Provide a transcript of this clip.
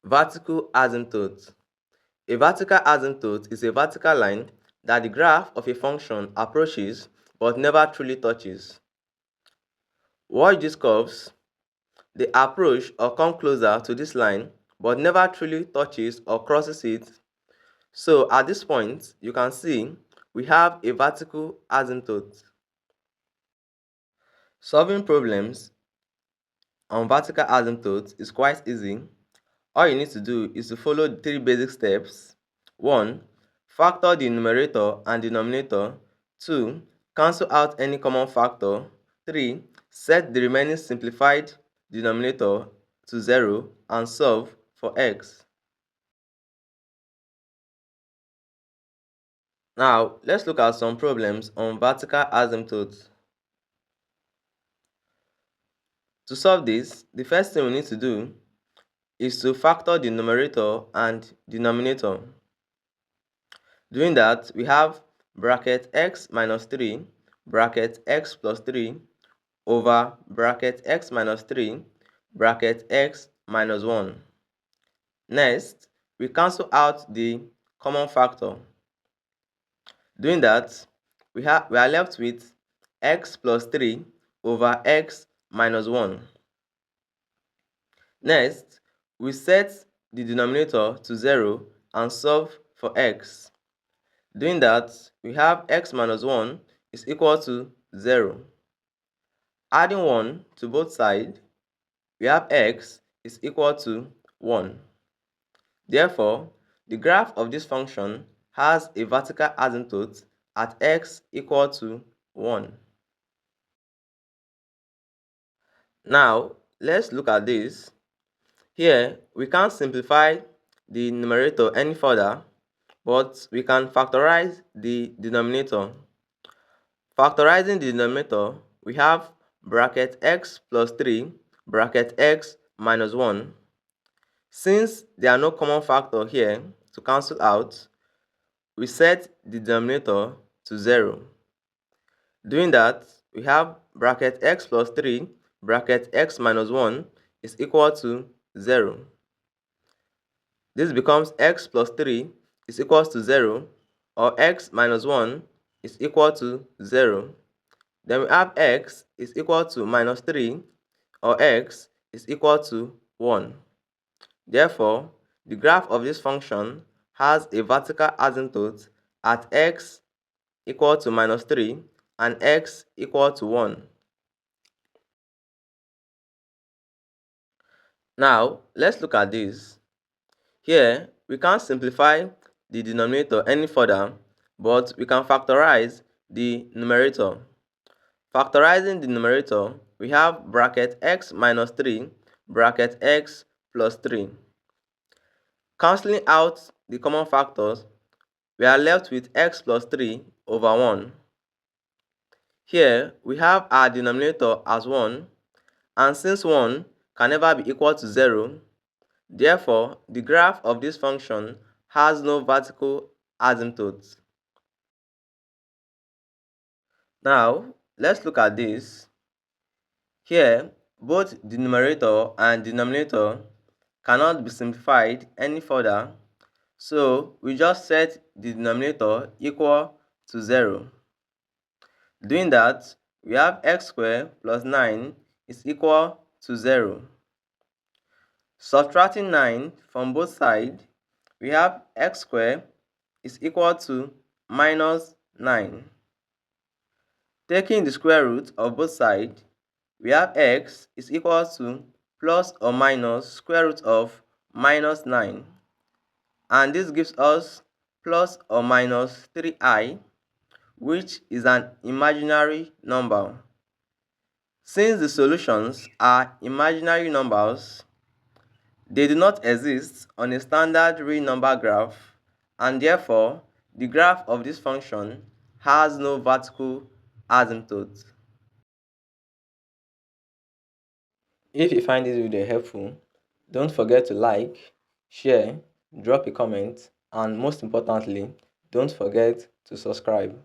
Vertical asymptote. A vertical asymptote is a vertical line that the graph of a function approaches but never truly touches. Watch these curves. They approach or come closer to this line but never truly touches or crosses it. So at this point, you can see we have a vertical asymptote. Solving problems on vertical asymptotes is quite easy. All you need to do is to follow the three basic steps. 1. Factor the numerator and denominator. 2. Cancel out any common factor. 3. Set the remaining simplified denominator to 0 and solve for x. Now, let's look at some problems on vertical asymptotes. To solve this, the first thing we need to do is to factor the numerator and denominator. Doing that, we have bracket x minus 3 bracket x plus 3 over bracket x minus 3 bracket x minus 1. Next, we cancel out the common factor. Doing that, we are left with x plus 3 over x minus 1. Next, we set the denominator to 0 and solve for x. Doing that, we have x minus 1 is equal to 0. Adding 1 to both sides, we have x is equal to 1. Therefore, the graph of this function has a vertical asymptote at x equal to 1. Now, let's look at this. Here, we can't simplify the numerator any further, but we can factorize the denominator. Factorizing the denominator, we have bracket x plus 3 bracket x minus 1. Since there are no common factor here to cancel out, we set the denominator to 0. Doing that, we have bracket x plus 3 bracket x minus 1 is equal to 0. This becomes x plus 3 is equal to 0, or x minus 1 is equal to 0. Then we have x is equal to minus 3, or x is equal to 1. Therefore, the graph of this function has a vertical asymptote at x equal to minus 3 and x equal to 1. Now, let's look at this. Here, we can't simplify the denominator any further, but we can factorize the numerator. Factorizing the numerator, we have bracket x minus 3 bracket x plus 3. Cancelling out the common factors, we are left with x plus 3 over 1. Here, we have our denominator as 1, and since 1 can never be equal to 0, therefore, the graph of this function has no vertical asymptote. Now, let's look at this. Here, both the numerator and denominator cannot be simplified any further, so we just set the denominator equal to 0. Doing that, we have x squared plus 9 is equal to 0. Subtracting 9 from both sides, we have x squared is equal to minus 9. Taking the square root of both sides, we have x is equal to plus or minus square root of minus 9. And this gives us plus or minus 3i, which is an imaginary number. Since the solutions are imaginary numbers, they do not exist on a standard real number graph, and therefore, the graph of this function has no vertical asymptote. If you find this video helpful, don't forget to like, share, drop a comment, and most importantly, don't forget to subscribe.